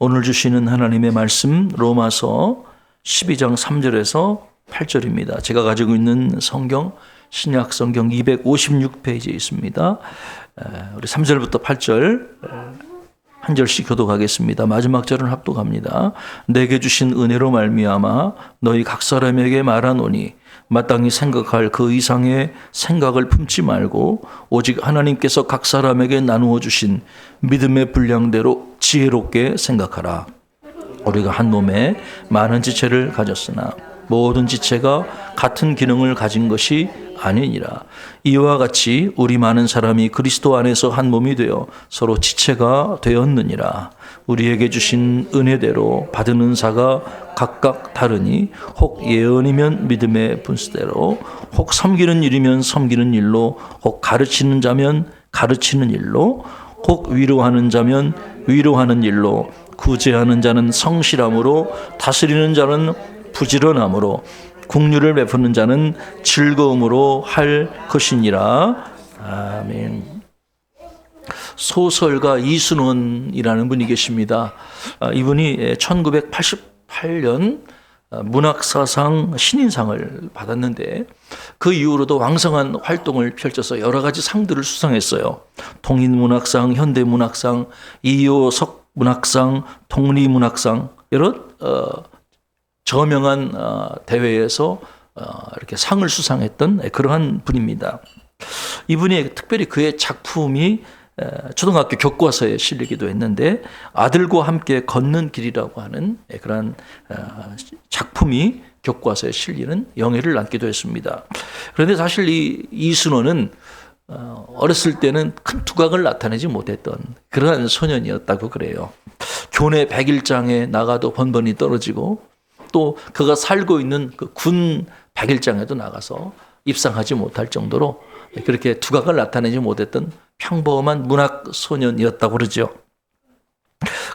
오늘 주시는 하나님의 말씀 로마서 12장 3절에서 8절입니다. 제가 가지고 있는 성경 신약 성경 256페이지에 있습니다. 우리 3절부터 8절 한 절씩 교독하겠습니다. 마지막 절은 합독합니다. 내게 주신 은혜로 말미암아 너희 각 사람에게 말하노니 마땅히 생각할 그 이상의 생각을 품지 말고 오직 하나님께서 각 사람에게 나누어 주신 믿음의 분량대로 지혜롭게 생각하라. 우리가 한 몸에 많은 지체를 가졌으나 모든 지체가 같은 기능을 가진 것이 아니니라. 이와 같이 우리 많은 사람이 그리스도 안에서 한 몸이 되어 서로 지체가 되었느니라. 우리에게 주신 은혜대로 받은 은사가 각각 다르니 혹 예언이면 믿음의 분수대로, 혹 섬기는 일이면 섬기는 일로, 혹 가르치는 자면 가르치는 일로, 혹 위로하는 자면 위로하는 일로, 구제하는 자는 성실함으로, 다스리는 자는 부지런함으로, 국류를 베푸는 자는 즐거움으로 할 것이니라. 아멘. 소설가 이순원이라는 분이 계십니다. 이분이 1988년 문학사상 신인상을 받았는데 그 이후로도 왕성한 활동을 펼쳐서 여러 가지 상들을 수상했어요. 통인문학상, 현대문학상, 이효석 문학상, 통리문학상 이런 저명한 대회에서 이렇게 상을 수상했던 그러한 분입니다. 이분이 특별히 그의 작품이 초등학교 교과서에 실리기도 했는데 아들과 함께 걷는 길이라고 하는 그런 작품이 교과서에 실리는 영예를 남기도 했습니다. 그런데 사실 이 이순원은 어렸을 때는 큰 두각을 나타내지 못했던 그러한 소년이었다고 그래요. 교내 100일장에 나가도 번번이 떨어지고 또 그가 살고 있는 그 군 100일장에도 나가서 입상하지 못할 정도로 그렇게 두각을 나타내지 못했던 평범한 문학 소년이었다고 그러죠.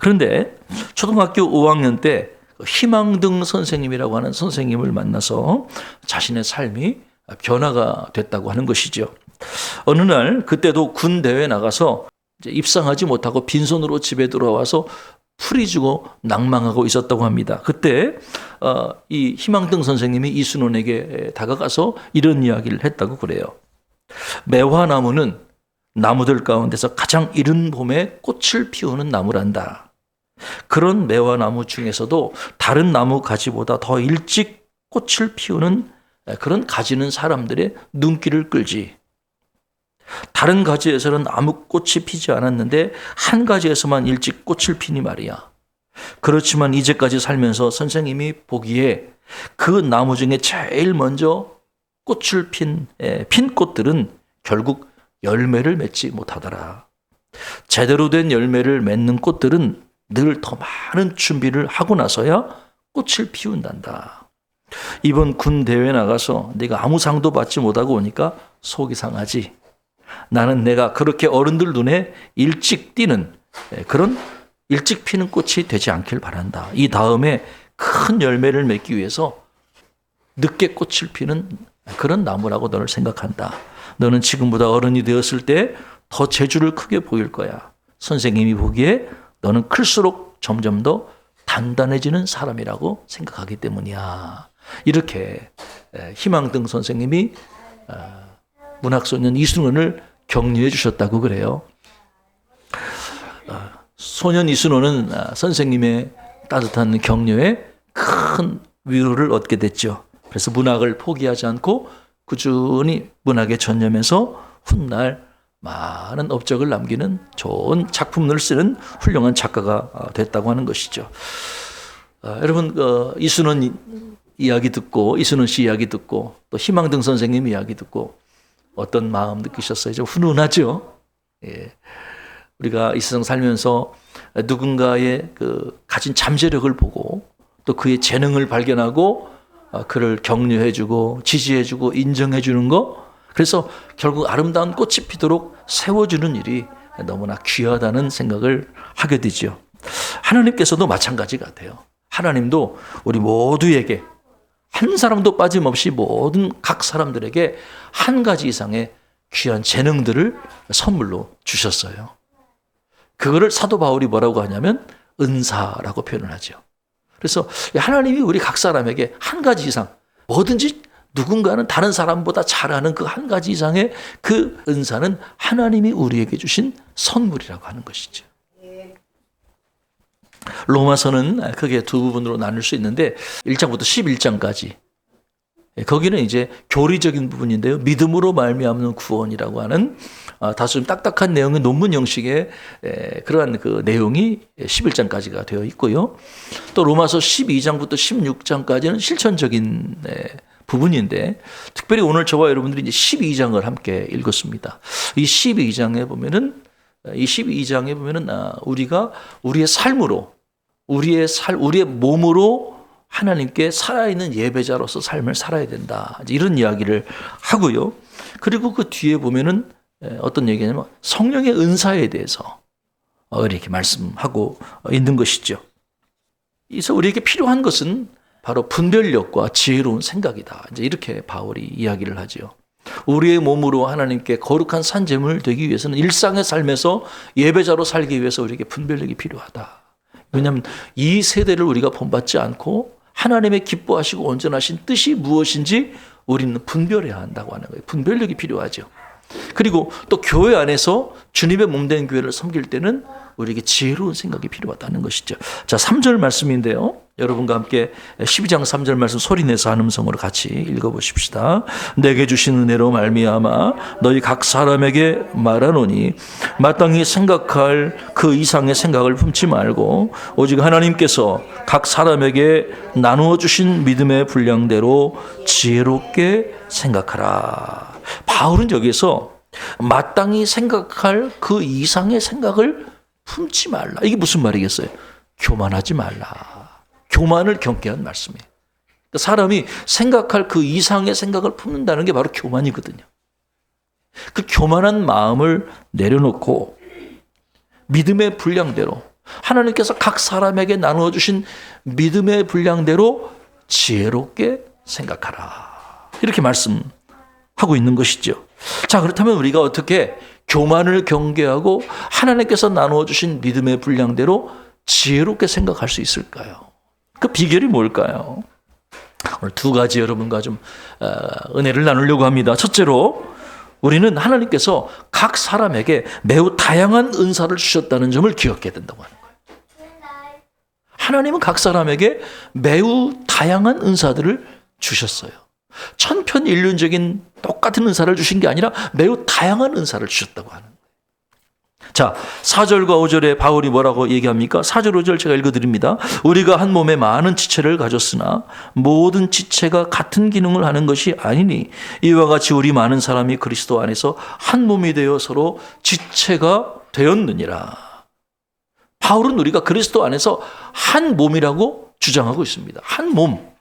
그런데 초등학교 5학년 때 희망등 선생님이라고 하는 선생님을 만나서 자신의 삶이 변화가 됐다고 하는 것이죠. 어느 날 그때도 군 대회에 나가서 이제 입상하지 못하고 빈손으로 집에 돌아와서 풀이 주고 낭망하고 있었다고 합니다. 그때 이 희망등 선생님이 이순원에게 다가가서 이런 이야기를 했다고 그래요. 매화나무는 나무들 가운데서 가장 이른 봄에 꽃을 피우는 나무란다. 그런 매화나무 중에서도 다른 나무 가지보다 더 일찍 꽃을 피우는 그런 가지는 사람들의 눈길을 끌지. 다른 가지에서는 아무 꽃이 피지 않았는데 한 가지에서만 일찍 꽃을 피니 말이야. 그렇지만 이제까지 살면서 선생님이 보기에 그 나무 중에 제일 먼저 꽃을 핀 꽃들은 결국 열매를 맺지 못하더라. 제대로 된 열매를 맺는 꽃들은 늘 더 많은 준비를 하고 나서야 꽃을 피운단다. 이번 군 대회 나가서 네가 아무 상도 받지 못하고 오니까 속이 상하지. 나는 내가 그렇게 어른들 눈에 일찍 띄는 그런 일찍 피는 꽃이 되지 않길 바란다. 이 다음에 큰 열매를 맺기 위해서 늦게 꽃을 피는 그런 나무라고 너를 생각한다. 너는 지금보다 어른이 되었을 때 더 재주를 크게 보일 거야. 선생님이 보기에 너는 클수록 점점 더 단단해지는 사람이라고 생각하기 때문이야. 이렇게 희망등 선생님이 문학소년 이순원을 격려해 주셨다고 그래요. 소년 이순원은 선생님의 따뜻한 격려에 큰 위로를 얻게 됐죠. 그래서 문학을 포기하지 않고 꾸준히 문학에 전념해서 훗날 많은 업적을 남기는 좋은 작품을 쓰는 훌륭한 작가가 됐다고 하는 것이죠. 여러분 이순원 이야기 듣고 이순원 씨 이야기 듣고 또 희망등 선생님 이야기 듣고 어떤 마음 느끼셨어요? 좀 훈훈하죠? 예. 우리가 이 세상 살면서 누군가의 그 가진 잠재력을 보고 또 그의 재능을 발견하고 그를 격려해주고 지지해주고 인정해주는 거, 그래서 결국 아름다운 꽃이 피도록 세워주는 일이 너무나 귀하다는 생각을 하게 되죠. 하나님께서도 마찬가지 같아요. 하나님도 우리 모두에게 한 사람도 빠짐없이 모든 각 사람들에게 한 가지 이상의 귀한 재능들을 선물로 주셨어요. 그거를 사도 바울이 뭐라고 하냐면 은사라고 표현을 하죠. 그래서 하나님이 우리 각 사람에게 한 가지 이상 뭐든지 누군가는 다른 사람보다 잘하는 그 한 가지 이상의 그 은사는 하나님이 우리에게 주신 선물이라고 하는 것이죠. 로마서는 크게 두 부분으로 나눌 수 있는데 1장부터 11장까지 거기는 이제 교리적인 부분인데요. 믿음으로 말미암는 구원이라고 하는 다소 좀 딱딱한 내용의 논문 형식의 그러한 그 내용이 11장까지가 되어 있고요. 또 로마서 12장부터 16장까지는 실천적인 부분인데 특별히 오늘 저와 여러분들이 이제 12장을 함께 읽었습니다. 이 12장에 보면은 우리가 우리의 삶으로 우리의 몸으로 하나님께 살아있는 예배자로서 삶을 살아야 된다. 이런 이야기를 하고요. 그리고 그 뒤에 보면은 어떤 얘기냐면 성령의 은사에 대해서 이렇게 말씀하고 있는 것이죠. 그래서 우리에게 필요한 것은 바로 분별력과 지혜로운 생각이다. 이제 이렇게 바울이 이야기를 하죠. 우리의 몸으로 하나님께 거룩한 산제물 되기 위해서는 일상의 삶에서 예배자로 살기 위해서 우리에게 분별력이 필요하다. 왜냐하면 이 세대를 우리가 본받지 않고 하나님의 기뻐하시고 온전하신 뜻이 무엇인지 우리는 분별해야 한다고 하는 거예요. 분별력이 필요하죠. 그리고 또 교회 안에서 주님의 몸된 교회를 섬길 때는 우리에게 지혜로운 생각이 필요하다는 것이죠. 자, 3절 말씀인데요. 여러분과 함께 12장 3절 말씀 소리내서 한 음성으로 같이 읽어보십시다. 내게 주신 은혜로 말미암아 너희 각 사람에게 말하노니 마땅히 생각할 그 이상의 생각을 품지 말고 오직 하나님께서 각 사람에게 나누어 주신 믿음의 분량대로 지혜롭게 생각하라. 바울은 여기서 마땅히 생각할 그 이상의 생각을 품지 말라. 이게 무슨 말이겠어요? 교만하지 말라. 교만을 경계한 말씀이에요. 그러니까 사람이 생각할 그 이상의 생각을 품는다는 게 바로 교만이거든요. 그 교만한 마음을 내려놓고 믿음의 분량대로 하나님께서 각 사람에게 나누어 주신 믿음의 분량대로 지혜롭게 생각하라. 이렇게 말씀하고 있는 것이죠. 자, 그렇다면 우리가 어떻게 교만을 경계하고 하나님께서 나누어 주신 믿음의 분량대로 지혜롭게 생각할 수 있을까요? 그 비결이 뭘까요? 오늘 두 가지 여러분과 좀 은혜를 나누려고 합니다. 첫째로 우리는 하나님께서 각 사람에게 매우 다양한 은사를 주셨다는 점을 기억해야 된다고 하는 거예요. 하나님은 각 사람에게 매우 다양한 은사들을 주셨어요. 천편일률적인 똑같은 은사를 주신 게 아니라 매우 다양한 은사를 주셨다고 하는 거예요. 자, 4절과 5절에 바울이 뭐라고 얘기합니까? 4절, 5절 제가 읽어드립니다. 우리가 한 몸에 많은 지체를 가졌으나 모든 지체가 같은 기능을 하는 것이 아니니 이와 같이 우리 많은 사람이 그리스도 안에서 한 몸이 되어 서로 지체가 되었느니라. 바울은 우리가 그리스도 안에서 한 몸이라고 주장하고 있습니다. 한 몸.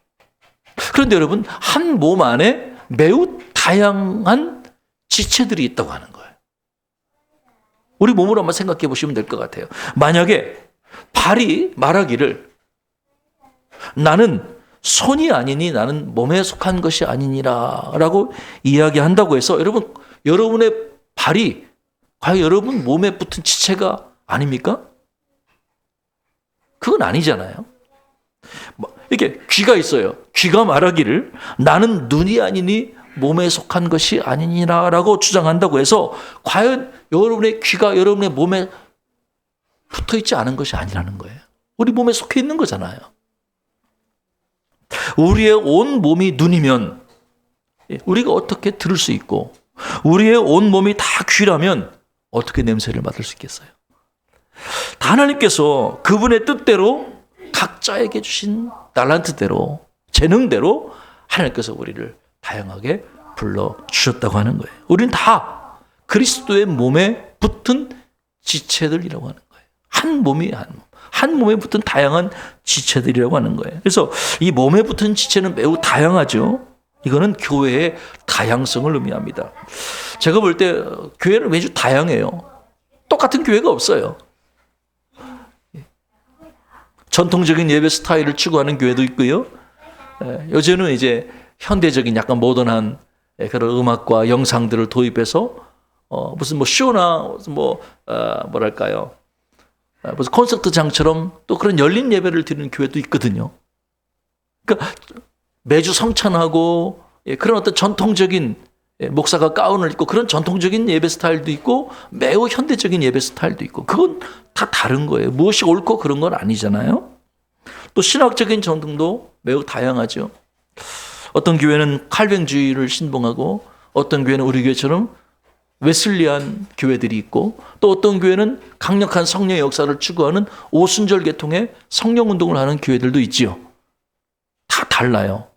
그런데 여러분, 한 몸 안에 매우 다양한 지체들이 있다고 하는 거예요. 우리 몸으로 한번 생각해 보시면 될 것 같아요. 만약에 발이 말하기를 나는 손이 아니니 나는 몸에 속한 것이 아니니라 라고 이야기한다고 해서 여러분의 발이 과연 여러분 몸에 붙은 지체가 아닙니까? 그건 아니잖아요. 이렇게 귀가 있어요. 귀가 말하기를 나는 눈이 아니니 몸에 속한 것이 아니니라라고 주장한다고 해서 과연 여러분의 귀가 여러분의 몸에 붙어 있지 않은 것이 아니라는 거예요. 우리 몸에 속해 있는 거잖아요. 우리의 온 몸이 눈이면 우리가 어떻게 들을 수 있고 우리의 온 몸이 다 귀라면 어떻게 냄새를 맡을 수 있겠어요? 하나님께서 그분의 뜻대로 각자에게 주신 달란트대로 재능대로 하나님께서 우리를 다양하게 불러주셨다고 하는 거예요. 우리는 다 그리스도의 몸에 붙은 지체들이라고 하는 거예요. 한 몸이 한 몸에 붙은 다양한 지체들이라고 하는 거예요. 그래서 이 몸에 붙은 지체는 매우 다양하죠. 이거는 교회의 다양성을 의미합니다. 제가 볼 때 교회는 매주 다양해요. 똑같은 교회가 없어요. 전통적인 예배 스타일을 추구하는 교회도 있고요. 요즘은 이제 현대적인 약간 모던한 그런 음악과 영상들을 도입해서 무슨 뭐 쇼나 뭐랄까요, 무슨 콘서트장처럼 또 그런 열린 예배를 드리는 교회도 있거든요. 그러니까 매주 성찬하고 그런 어떤 전통적인 목사가 가운을 입고 그런 전통적인 예배 스타일도 있고 매우 현대적인 예배 스타일도 있고 그건 다 다른 거예요. 무엇이 옳고 그런 건 아니잖아요. 또 신학적인 전통도 매우 다양하죠. 어떤 교회는 칼뱅주의를 신봉하고 어떤 교회는 우리 교회처럼 웨슬리안 교회들이 있고 또 어떤 교회는 강력한 성령의 역사를 추구하는 오순절 계통의 성령운동을 하는 교회들도 있지요. 다 달라요.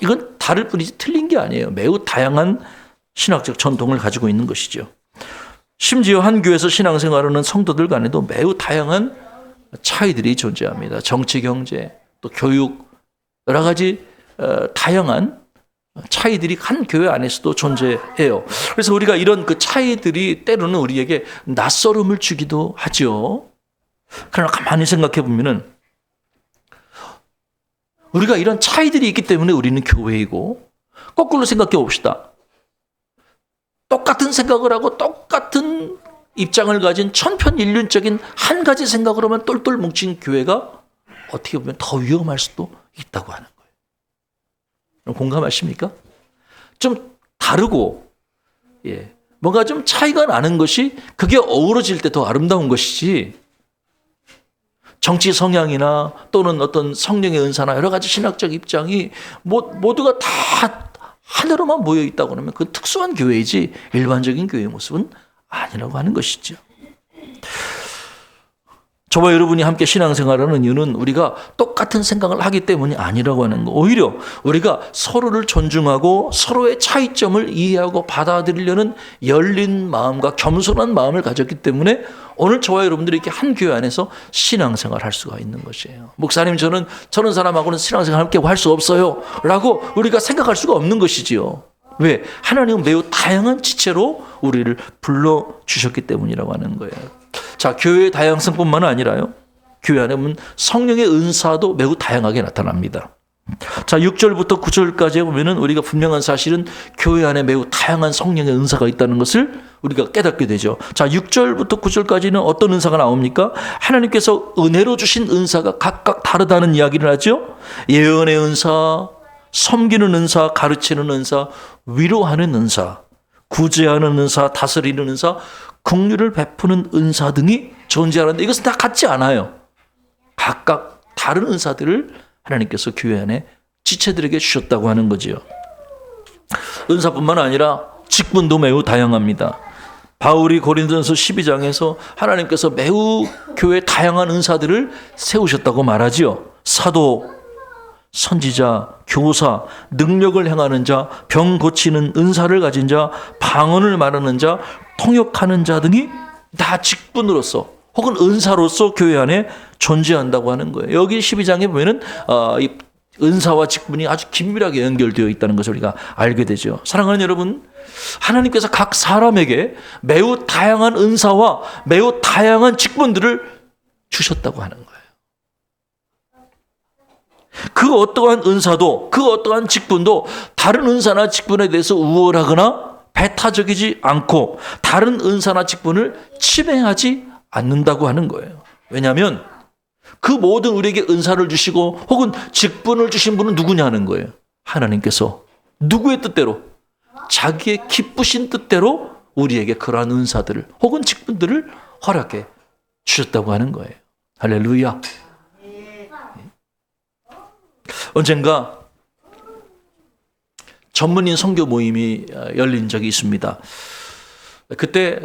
이건 다를 뿐이지 틀린 게 아니에요. 매우 다양한 신학적 전통을 가지고 있는 것이죠. 심지어 한 교회에서 신앙생활하는 성도들 간에도 매우 다양한 차이들이 존재합니다. 정치, 경제, 또 교육 여러 가지 다양한 차이들이 한 교회 안에서도 존재해요. 그래서 우리가 이런 그 차이들이 때로는 우리에게 낯설음을 주기도 하죠. 그러나 가만히 생각해 보면은 우리가 이런 차이들이 있기 때문에 우리는 교회이고 거꾸로 생각해 봅시다. 똑같은 생각을 하고 똑같은 입장을 가진 천편일률적인 한 가지 생각을 하면 똘똘 뭉친 교회가 어떻게 보면 더 위험할 수도 있다고 하는 거예요. 공감하십니까? 좀 다르고 뭔가 좀 차이가 나는 것이 그게 어우러질 때 더 아름다운 것이지 정치 성향이나 또는 어떤 성령의 은사나 여러 가지 신학적 입장이 모두가 다 하나로만 모여 있다고 하면 그건 특수한 교회이지 일반적인 교회의 모습은 아니라고 하는 것이죠. 저와 여러분이 함께 신앙생활하는 이유는 우리가 똑같은 생각을 하기 때문이 아니라고 하는 거. 오히려 우리가 서로를 존중하고 서로의 차이점을 이해하고 받아들이려는 열린 마음과 겸손한 마음을 가졌기 때문에 오늘 저와 여러분들이 이렇게 한 교회 안에서 신앙생활을 할 수가 있는 것이에요. 목사님 저는 저런 사람하고는 신앙생활 함께 할 수 없어요 라고 우리가 생각할 수가 없는 것이지요. 왜? 하나님은 매우 다양한 지체로 우리를 불러주셨기 때문이라고 하는 거예요. 자, 교회의 다양성뿐만 아니라요. 교회 안에 보면 성령의 은사도 매우 다양하게 나타납니다. 자, 6절부터 9절까지 보면은 우리가 분명한 사실은 교회 안에 매우 다양한 성령의 은사가 있다는 것을 우리가 깨닫게 되죠. 자, 6절부터 9절까지는 어떤 은사가 나옵니까? 하나님께서 은혜로 주신 은사가 각각 다르다는 이야기를 하죠. 예언의 은사, 섬기는 은사, 가르치는 은사, 위로하는 은사, 구제하는 은사, 다스리는 은사, 긍휼을 베푸는 은사 등이 존재하는데 이것은 다 같지 않아요. 각각 다른 은사들을 하나님께서 교회 안에 지체들에게 주셨다고 하는 거지요. 은사뿐만 아니라 직분도 매우 다양합니다. 바울이 고린도전서 12장에서 하나님께서 매우 교회에 다양한 은사들을 세우셨다고 말하지요. 사도, 선지자, 교사, 능력을 행하는 자, 병 고치는 은사를 가진 자, 방언을 말하는 자, 통역하는 자 등이 다 직분으로서 혹은 은사로서 교회 안에 존재한다고 하는 거예요. 여기 12장에 보면은 이 은사와 직분이 아주 긴밀하게 연결되어 있다는 것을 우리가 알게 되죠. 사랑하는 여러분, 하나님께서 각 사람에게 매우 다양한 은사와 매우 다양한 직분들을 주셨다고 하는 거예요. 그 어떠한 은사도 그 어떠한 직분도 다른 은사나 직분에 대해서 우월하거나 배타적이지 않고 다른 은사나 직분을 침해하지 않는다고 하는 거예요. 왜냐하면 그 모든 우리에게 은사를 주시고 혹은 직분을 주신 분은 누구냐는 거예요. 하나님께서 누구의 뜻대로 자기의 기쁘신 뜻대로 우리에게 그러한 은사들을 혹은 직분들을 허락해 주셨다고 하는 거예요. 할렐루야. 언젠가 전문인 선교 모임이 열린 적이 있습니다. 그때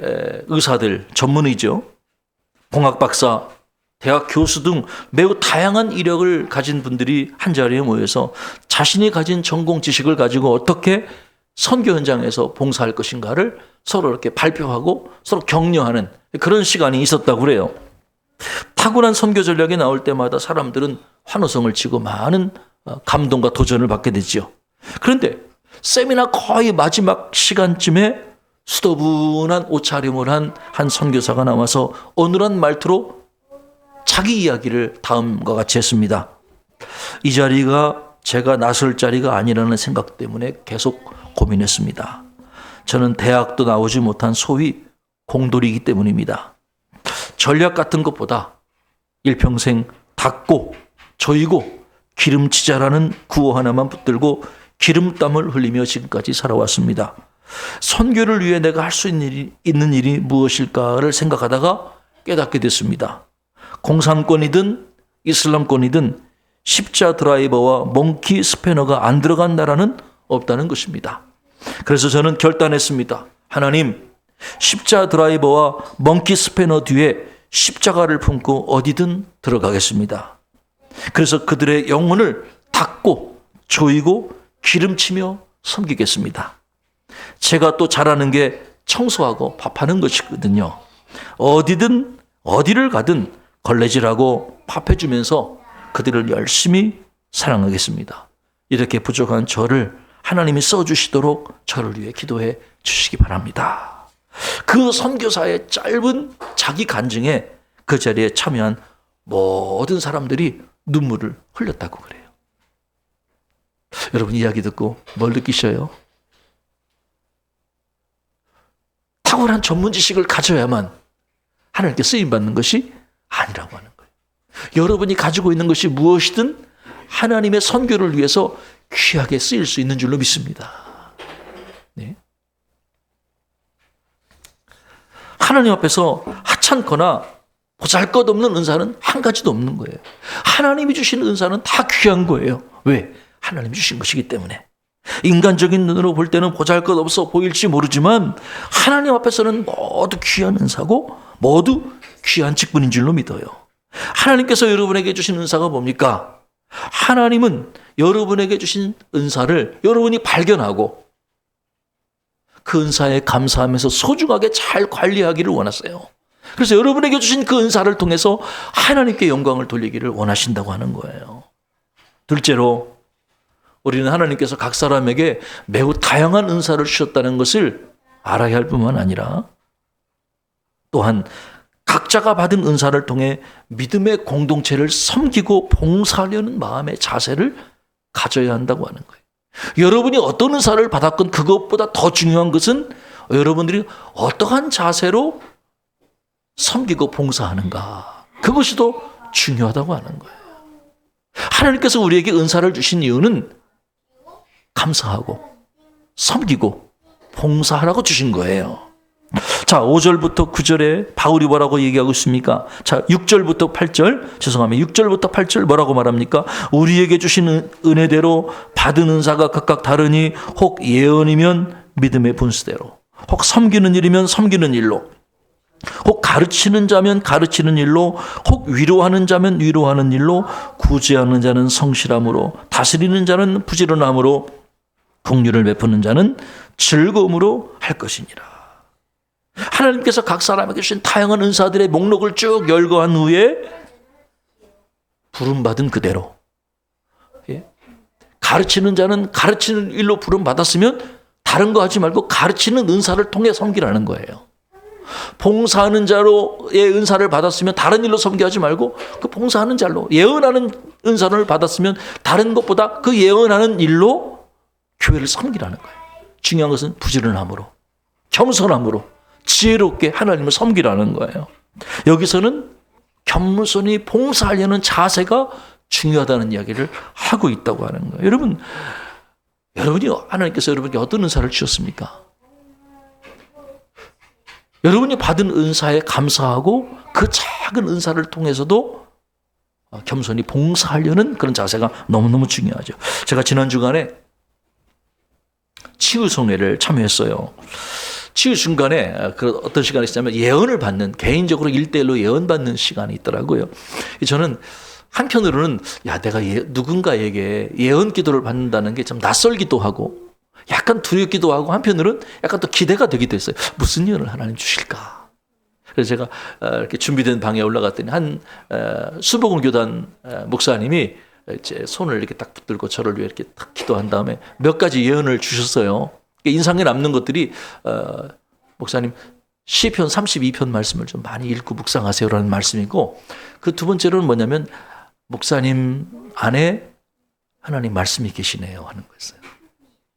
의사들, 전문의죠. 공학 박사, 대학 교수 등 매우 다양한 이력을 가진 분들이 한자리에 모여서 자신이 가진 전공 지식을 가지고 어떻게 선교 현장에서 봉사할 것인가를 서로 이렇게 발표하고 서로 격려하는 그런 시간이 있었다고 그래요. 타고난 선교 전략이 나올 때마다 사람들은 환호성을 치고 많은 감동과 도전을 받게 되죠. 그런데 세미나 거의 마지막 시간쯤에 수더분한 옷차림을 한 선교사가 나와서 어눌한 말투로 자기 이야기를 다음과 같이 했습니다. 이 자리가 제가 나설 자리가 아니라는 생각 때문에 계속 고민했습니다. 저는 대학도 나오지 못한 소위 공돌이기 때문입니다. 전략 같은 것보다 일평생 닦고 조이고 기름치자라는 구호 하나만 붙들고 기름땀을 흘리며 지금까지 살아왔습니다. 선교를 위해 내가 할 수 있는 일이 무엇일까를 생각하다가 깨닫게 됐습니다. 공산권이든 이슬람권이든 십자 드라이버와 몽키 스패너가 안 들어간 나라는 없다는 것입니다. 그래서 저는 결단했습니다. 하나님, 십자 드라이버와 몽키 스패너 뒤에 십자가를 품고 어디든 들어가겠습니다. 그래서 그들의 영혼을 닦고 조이고 기름치며 섬기겠습니다. 제가 또 잘하는 게 청소하고 밥하는 것이거든요. 어디든 어디를 가든 걸레질하고 밥해주면서 그들을 열심히 사랑하겠습니다. 이렇게 부족한 저를 하나님이 써주시도록 저를 위해 기도해 주시기 바랍니다. 그 선교사의 짧은 자기 간증에 그 자리에 참여한 모든 사람들이 눈물을 흘렸다고 그래요. 여러분 이야기 듣고 뭘 느끼셔요? 탁월한 전문 지식을 가져야만 하나님께 쓰임받는 것이 아니라고 하는 거예요. 여러분이 가지고 있는 것이 무엇이든 하나님의 선교를 위해서 귀하게 쓰일 수 있는 줄로 믿습니다. 네. 하나님 앞에서 하찮거나 보잘것없는 은사는 한 가지도 없는 거예요. 하나님이 주신 은사는 다 귀한 거예요. 왜? 하나님이 주신 것이기 때문에. 인간적인 눈으로 볼 때는 보잘것없어 보일지 모르지만 하나님 앞에서는 모두 귀한 은사고 모두 귀한 직분인 줄로 믿어요. 하나님께서 여러분에게 주신 은사가 뭡니까? 하나님은 여러분에게 주신 은사를 여러분이 발견하고 그 은사에 감사하면서 소중하게 잘 관리하기를 원하세요. 그래서 여러분에게 주신 그 은사를 통해서 하나님께 영광을 돌리기를 원하신다고 하는 거예요. 둘째로 우리는 하나님께서 각 사람에게 매우 다양한 은사를 주셨다는 것을 알아야 할 뿐만 아니라 또한 각자가 받은 은사를 통해 믿음의 공동체를 섬기고 봉사하려는 마음의 자세를 가져야 한다고 하는 거예요. 여러분이 어떤 은사를 받았건 그것보다 더 중요한 것은 여러분들이 어떠한 자세로 섬기고 봉사하는가. 그것이 더 중요하다고 하는 거예요. 하나님께서 우리에게 은사를 주신 이유는 감사하고 섬기고 봉사하라고 주신 거예요. 자, 5절부터 9절에 바울이 뭐라고 얘기하고 있습니까? 자, 6절부터 8절, 죄송합니다. 6절부터 8절 뭐라고 말합니까? 우리에게 주신 은혜대로 받은 은사가 각각 다르니 혹 예언이면 믿음의 분수대로, 혹 섬기는 일이면 섬기는 일로, 혹 가르치는 자면 가르치는 일로, 혹 위로하는 자면 위로하는 일로, 구제하는 자는 성실함으로, 다스리는 자는 부지런함으로, 긍휼을 베푸는 자는 즐거움으로 할 것이니라. 하나님께서 각 사람에게 주신 다양한 은사들의 목록을 쭉 열거한 후에 부름받은 그대로, 가르치는 자는 가르치는 일로 부름받았으면 다른 거 하지 말고 가르치는 은사를 통해 섬기라는 거예요. 봉사하는 자로의 은사를 받았으면 다른 일로 섬기하지 말고 그 봉사하는 자로, 예언하는 은사를 받았으면 다른 것보다 그 예언하는 일로 교회를 섬기라는 거예요. 중요한 것은 부지런함으로, 겸손함으로, 지혜롭게 하나님을 섬기라는 거예요. 여기서는 겸손히 봉사하려는 자세가 중요하다는 이야기를 하고 있다고 하는 거예요. 여러분이 하나님께서 여러분에게 어떤 은사를 주셨습니까? 여러분이 받은 은사에 감사하고 그 작은 은사를 통해서도 겸손히 봉사하려는 그런 자세가 너무너무 중요하죠. 제가 지난 주간에 치유송례를 참여했어요. 치유 중간에 그 어떤 시간이 있냐면 예언을 받는, 개인적으로 1대1로 예언 받는 시간이 있더라고요. 저는 한편으로는 내가 누군가에게 예언 기도를 받는다는 게 좀 낯설기도 하고 약간 두렵기도 하고 한편으로는 약간 또 기대가 되기도 했어요. 무슨 예언을 하나님 주실까? 그래서 제가 이렇게 준비된 방에 올라갔더니 한 수복음 교단 목사님이 제 손을 이렇게 딱 붙들고 저를 위해 이렇게 딱 기도한 다음에 몇 가지 예언을 주셨어요. 인상에 남는 것들이 목사님 시편 32편 말씀을 좀 많이 읽고 묵상하세요라는 말씀이고, 그 두 번째로는 뭐냐면 목사님 안에 하나님 말씀이 계시네요 하는 거였어요.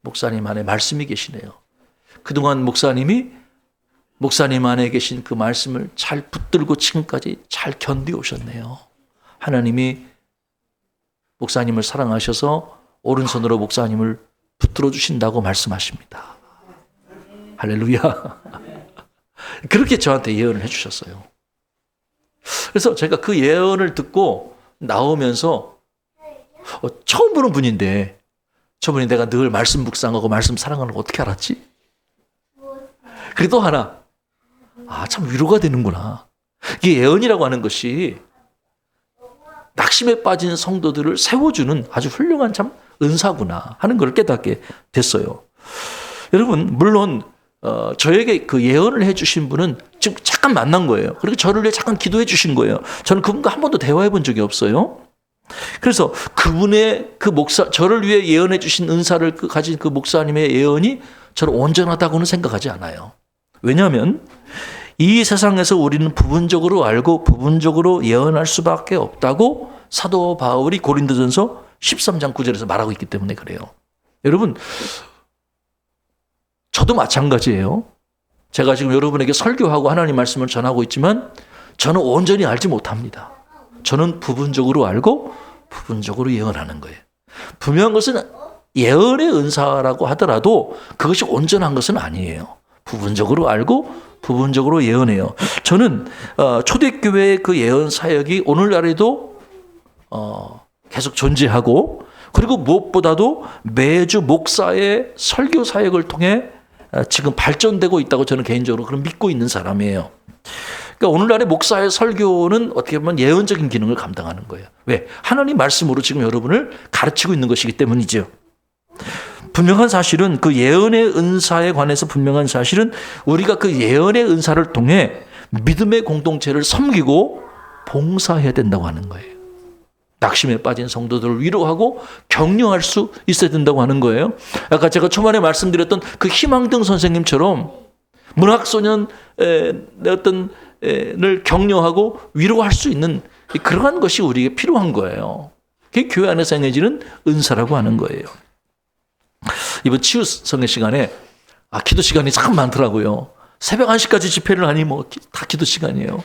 목사님 안에 말씀이 계시네요. 그동안 목사님이 목사님 안에 계신 그 말씀을 잘 붙들고 지금까지 잘 견디오셨네요. 하나님이 목사님을 사랑하셔서 오른손으로 목사님을 붙들어 주신다고 말씀하십니다. 할렐루야. 그렇게 저한테 예언을 해주셨어요. 그래서 제가 그 예언을 듣고 나오면서 처음 보는 분인데 저분이 내가 늘 말씀 묵상하고 말씀 사랑하는 거 어떻게 알았지? 그래도 하나, 참 위로가 되는구나. 이게 예언이라고 하는 것이 낙심에 빠진 성도들을 세워주는 아주 훌륭한 참 은사구나 하는 걸 깨닫게 됐어요. 여러분, 물론 저에게 그 예언을 해주신 분은 지금 잠깐 만난 거예요. 그리고 저를 위해 잠깐 기도해 주신 거예요. 저는 그분과 한 번도 대화해 본 적이 없어요. 그래서 그분의 그 저를 위해 예언해 주신 은사를 가진 그 목사님의 예언이 저는 온전하다고는 생각하지 않아요. 왜냐하면 이 세상에서 우리는 부분적으로 알고 부분적으로 예언할 수밖에 없다고 사도 바울이 고린도전서 13장 9절에서 말하고 있기 때문에 그래요. 여러분, 저도 마찬가지예요. 제가 지금 여러분에게 설교하고 하나님 말씀을 전하고 있지만 저는 온전히 알지 못합니다. 저는 부분적으로 알고 부분적으로 예언하는 거예요. 분명한 것은 예언의 은사라고 하더라도 그것이 온전한 것은 아니에요. 부분적으로 알고 부분적으로 예언해요. 저는 초대교회의 그 예언 사역이 오늘날에도 계속 존재하고, 그리고 무엇보다도 매주 목사의 설교 사역을 통해 지금 발전되고 있다고 저는 개인적으로 그런 믿고 있는 사람이에요. 그러니까 오늘날의 목사의 설교는 어떻게 보면 예언적인 기능을 감당하는 거예요. 왜? 하나님 말씀으로 지금 여러분을 가르치고 있는 것이기 때문이죠. 분명한 사실은 그 예언의 은사에 관해서 분명한 사실은 우리가 그 예언의 은사를 통해 믿음의 공동체를 섬기고 봉사해야 된다고 하는 거예요. 낙심에 빠진 성도들을 위로하고 격려할 수 있어야 된다고 하는 거예요. 아까 제가 초반에 말씀드렸던 그 희망등 선생님처럼 문학소년의 을 격려하고 위로할 수 있는 그러한 것이 우리에게 필요한 거예요. 그게 교회 안에서 행해지는 은사라고 하는 거예요. 이번 치유성의 시간에 기도 시간이 참 많더라고요. 새벽 1시까지 집회를 하니 다 기도 시간이에요.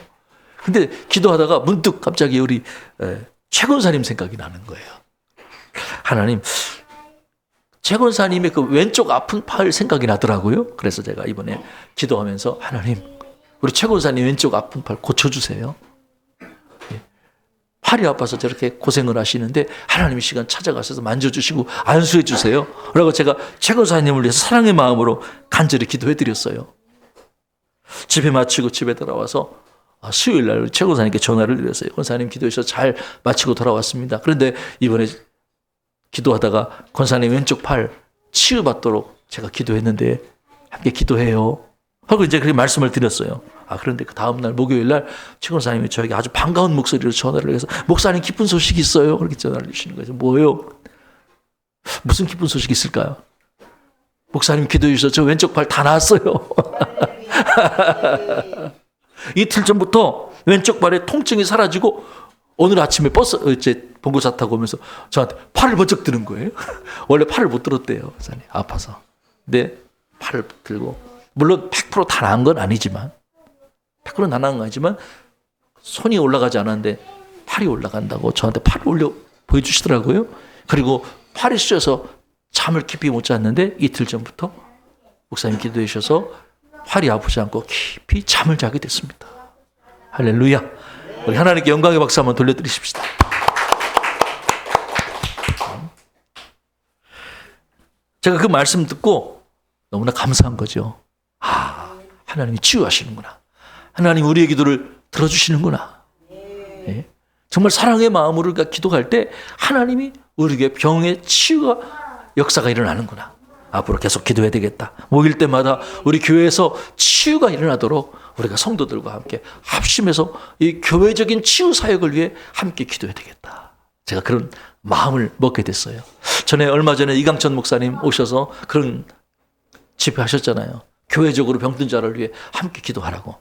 근데 기도하다가 문득 갑자기 우리 최 권사님 생각이 나는 거예요. 하나님, 최 권사님의 그 왼쪽 아픈 팔 생각이 나더라고요. 그래서 제가 이번에 기도하면서 하나님, 우리 최 권사님 왼쪽 아픈 팔 고쳐주세요. 팔이 아파서 저렇게 고생을 하시는데 하나님의 시간 찾아가셔서 만져주시고 안수해 주세요. 그리고 제가 최 권사님을 위해서 사랑의 마음으로 간절히 기도해 드렸어요. 집회 마치고 집에 돌아와서 수요일 날 최 권사님께 전화를 드렸어요. 권사님 기도해 주셔서 잘 마치고 돌아왔습니다. 그런데 이번에 기도하다가 권사님 왼쪽 팔 치유받도록 제가 기도했는데 함께 기도해요 하고 이제 그렇게 말씀을 드렸어요. 그런데 그 다음날 목요일 날 최 권사님이 저에게 아주 반가운 목소리로 전화를 해서 목사님 기쁜 소식이 있어요. 그렇게 전화를 주시는 거예요. 뭐예요? 무슨 기쁜 소식이 있을까요? 목사님 기도해 주셔서 저 왼쪽 팔 다 나았어요. 이틀 전부터 왼쪽 발에 통증이 사라지고 오늘 아침에 버스 이제 봉고차 타고 오면서 저한테 팔을 번쩍 드는 거예요. 원래 팔을 못 들었대요. 목사님 아파서. 근데 팔을 들고 물론 100% 다 나은 건 아니지만 100% 다 나은 건 아니지만 손이 올라가지 않았는데 팔이 올라간다고 저한테 팔을 올려 보여주시더라고요. 그리고 팔이 쑤셔서 잠을 깊이 못 잤는데 이틀 전부터 목사님 기도해 주셔서 팔이 아프지 않고 깊이 잠을 자게 됐습니다. 할렐루야. 우리 하나님께 영광의 박수 한번 돌려드리십시다. 제가 그 말씀 듣고 너무나 감사한 거죠. 하나님이 치유하시는구나. 하나님 우리의 기도를 들어주시는구나. 네. 정말 사랑의 마음으로 우리가 기도할 때 하나님이 우리에게 병의 치유가 역사가 일어나는구나. 앞으로 계속 기도해야 되겠다. 모일 때마다 우리 교회에서 치유가 일어나도록 우리가 성도들과 함께 합심해서 이 교회적인 치유 사역을 위해 함께 기도해야 되겠다. 제가 그런 마음을 먹게 됐어요. 얼마 전에 이강천 목사님 오셔서 그런 집회하셨잖아요. 교회적으로 병든 자를 위해 함께 기도하라고.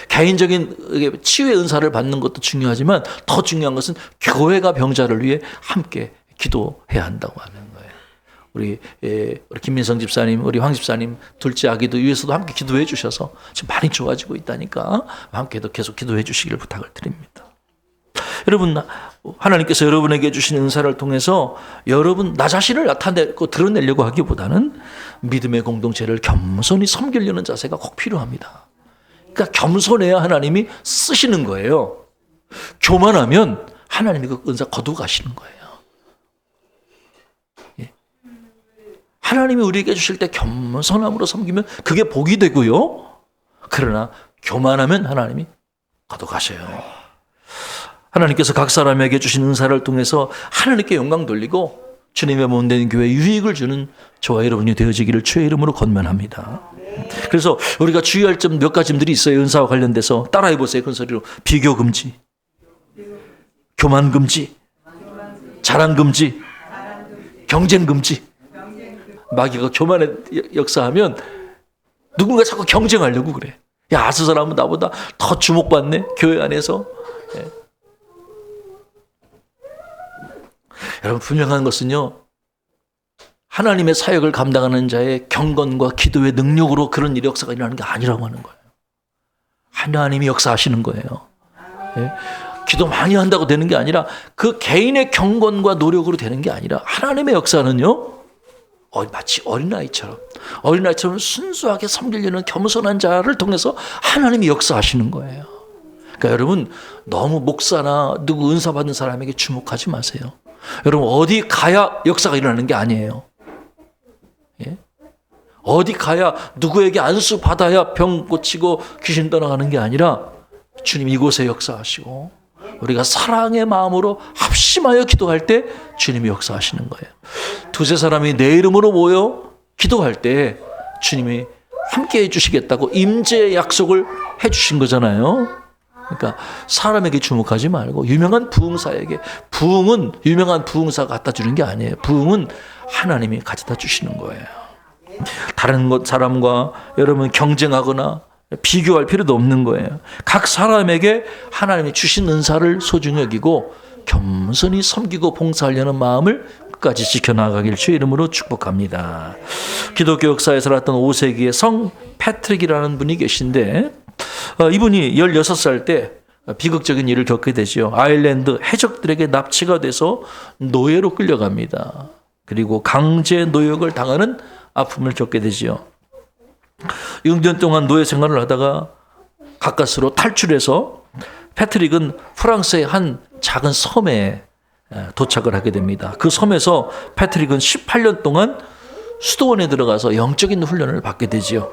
개인적인 치유의 은사를 받는 것도 중요하지만 더 중요한 것은 교회가 병자를 위해 함께 기도해야 한다고 하는 거예요. 우리 김민성 집사님, 우리 황 집사님 둘째 아기도 위해서도 함께 기도해 주셔서 지금 많이 좋아지고 있다니까 함께도 계속 기도해 주시기를 부탁을 드립니다. 여러분, 하나님께서 여러분에게 주신 은사를 통해서 여러분 나 자신을 나타내고 드러내려고 하기보다는 믿음의 공동체를 겸손히 섬기려는 자세가 꼭 필요합니다. 그러니까 겸손해야 하나님이 쓰시는 거예요. 교만하면 하나님이 그 은사 거두고 가시는 거예요. 예. 하나님이 우리에게 주실 때 겸손함으로 섬기면 그게 복이 되고요. 그러나 교만하면 하나님이 거두고 가셔요. 하나님께서 각 사람에게 주신 은사를 통해서 하나님께 영광 돌리고 주님의 몸된 교회에 유익을 주는 저와 여러분이 되어지기를 주의 이름으로 권면합니다. 그래서 우리가 주의할 점 몇 가지들이 있어요. 은사와 관련돼서 따라해 보세요. 큰 소리로. 비교 금지, 교만 금지, 자랑 금지, 경쟁 금지. 마귀가 교만의 역사하면 누군가 자꾸 경쟁하려고 그래. 야, 저 사람은 나보다 더 주목받네. 교회 안에서. 예. 여러분, 분명한 것은요, 하나님의 사역을 감당하는 자의 경건과 기도의 능력으로 그런 일의 역사가 일어나는 게 아니라고 하는 거예요. 하나님이 역사하시는 거예요. 예? 기도 많이 한다고 되는 게 아니라 그 개인의 경건과 노력으로 되는 게 아니라 하나님의 역사는요, 마치 어린아이처럼 순수하게 섬기려는 겸손한 자를 통해서 하나님이 역사하시는 거예요. 그러니까 여러분, 너무 목사나 누구 은사 받은 사람에게 주목하지 마세요. 여러분, 어디 가야 역사가 일어나는 게 아니에요. 예? 어디 가야 누구에게 안수 받아야 병 고치고 귀신 떠나가는 게 아니라 주님 이곳에 역사하시고 우리가 사랑의 마음으로 합심하여 기도할 때 주님이 역사하시는 거예요. 두세 사람이 내 이름으로 모여 기도할 때 주님이 함께 해주시겠다고 임재의 약속을 해주신 거잖아요. 그러니까 사람에게 주목하지 말고 유명한 부흥사에게, 부흥은 유명한 부흥사가 갖다 주는 게 아니에요. 부흥은 하나님이 가져다 주시는 거예요. 다른 사람과 여러분 경쟁하거나 비교할 필요도 없는 거예요. 각 사람에게 하나님이 주신 은사를 소중히 여기고 겸손히 섬기고 봉사하려는 마음을 끝까지 지켜나가길 주의 이름으로 축복합니다. 기독교 역사에 살았던 5세기의 성 패트릭이라는 분이 계신데, 이분이 16살 때 비극적인 일을 겪게 되죠. 아일랜드 해적들에게 납치가 돼서 노예로 끌려갑니다. 그리고 강제 노역을 당하는 아픔을 겪게 되죠. 6년 동안 노예 생활을 하다가 가까스로 탈출해서 패트릭은 프랑스의 한 작은 섬에 도착을 하게 됩니다. 그 섬에서 패트릭은 18년 동안 수도원에 들어가서 영적인 훈련을 받게 되지요.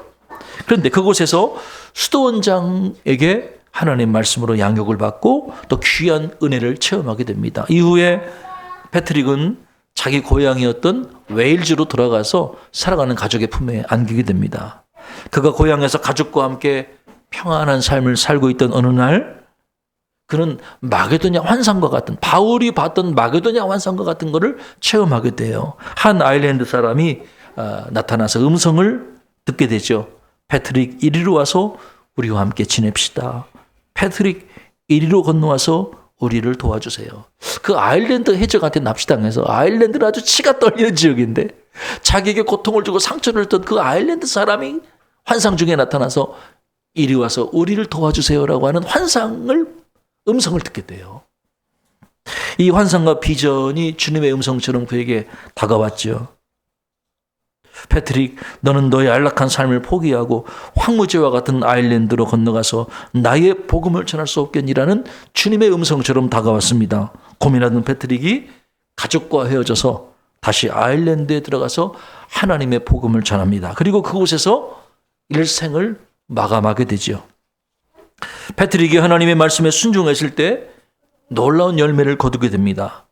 그런데 그곳에서 수도원장에게 하나님 말씀으로 양육을 받고 또 귀한 은혜를 체험하게 됩니다. 이후에 패트릭은 자기 고향이었던 웨일즈로 돌아가서 살아가는 가족의 품에 안기게 됩니다. 그가 고향에서 가족과 함께 평안한 삶을 살고 있던 어느 날 그는 마게도냐 환상과 같은, 바울이 봤던 마게도냐 환상과 같은 것을 체험하게 돼요. 한 아일랜드 사람이 나타나서 음성을 듣게 되죠. 패트릭, 이리로 와서 우리와 함께 지냅시다. 패트릭, 이리로 건너와서 우리를 도와주세요. 그 아일랜드 해적한테 납치당해서, 아일랜드는 아주 치가 떨리는 지역인데 자기에게 고통을 주고 상처를 줬던 그 아일랜드 사람이 환상 중에 나타나서 이리 와서 우리를 도와주세요라고 하는 음성을 듣게 돼요. 이 환상과 비전이 주님의 음성처럼 그에게 다가왔죠. 패트릭, 너는 너의 안락한 삶을 포기하고 황무지와 같은 아일랜드로 건너가서 나의 복음을 전할 수 없겠니라는 주님의 음성처럼 다가왔습니다. 고민하던 패트릭이 가족과 헤어져서 다시 아일랜드에 들어가서 하나님의 복음을 전합니다. 그리고 그곳에서 일생을 마감하게 되죠. 패트릭이 하나님의 말씀에 순종했을 때 놀라운 열매를 거두게 됩니다.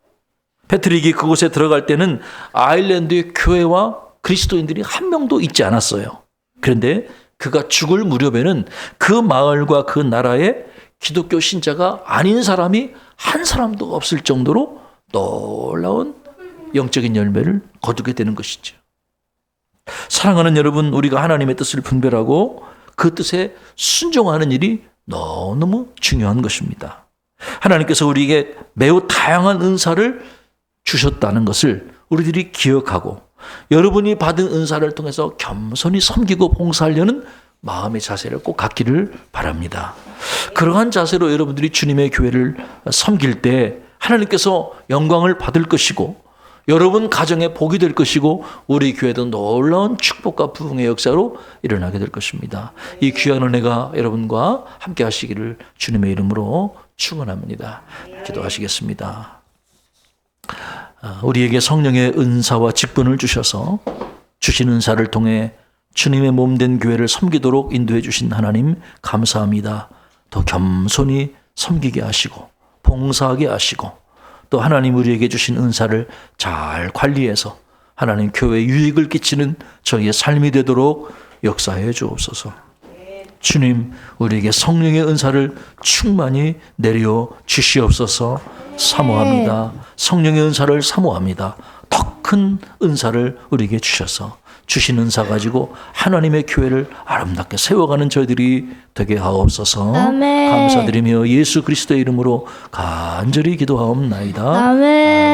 패트릭이 그곳에 들어갈 때는 아일랜드의 교회와 그리스도인들이 한 명도 있지 않았어요. 그런데 그가 죽을 무렵에는 그 마을과 그 나라에 기독교 신자가 아닌 사람이 한 사람도 없을 정도로 놀라운 영적인 열매를 거두게 되는 것이죠. 사랑하는 여러분, 우리가 하나님의 뜻을 분별하고 그 뜻에 순종하는 일이 너무너무 중요한 것입니다. 하나님께서 우리에게 매우 다양한 은사를 주셨다는 것을 우리들이 기억하고 여러분이 받은 은사를 통해서 겸손히 섬기고 봉사하려는 마음의 자세를 꼭 갖기를 바랍니다. 그러한 자세로 여러분들이 주님의 교회를 섬길 때 하나님께서 영광을 받을 것이고 여러분 가정에 복이 될 것이고 우리 교회도 놀라운 축복과 부흥의 역사로 일어나게 될 것입니다. 이 귀한 은혜가 여러분과 함께 하시기를 주님의 이름으로 축원합니다. 기도하시겠습니다. 우리에게 성령의 은사와 직분을 주셔서 주신 은사를 통해 주님의 몸된 교회를 섬기도록 인도해 주신 하나님 감사합니다. 더 겸손히 섬기게 하시고 봉사하게 하시고 또 하나님 우리에게 주신 은사를 잘 관리해서 하나님 교회에 유익을 끼치는 저희의 삶이 되도록 역사해 주옵소서. 주님, 우리에게 성령의 은사를 충만히 내려 주시옵소서. 사모합니다. 성령의 은사를 사모합니다. 더 큰 은사를 우리에게 주셔서 주신 은사 가지고 하나님의 교회를 아름답게 세워가는 저희들이 되게 하옵소서. 아멘. 감사드리며 예수 그리스도의 이름으로 간절히 기도하옵나이다. 아멘.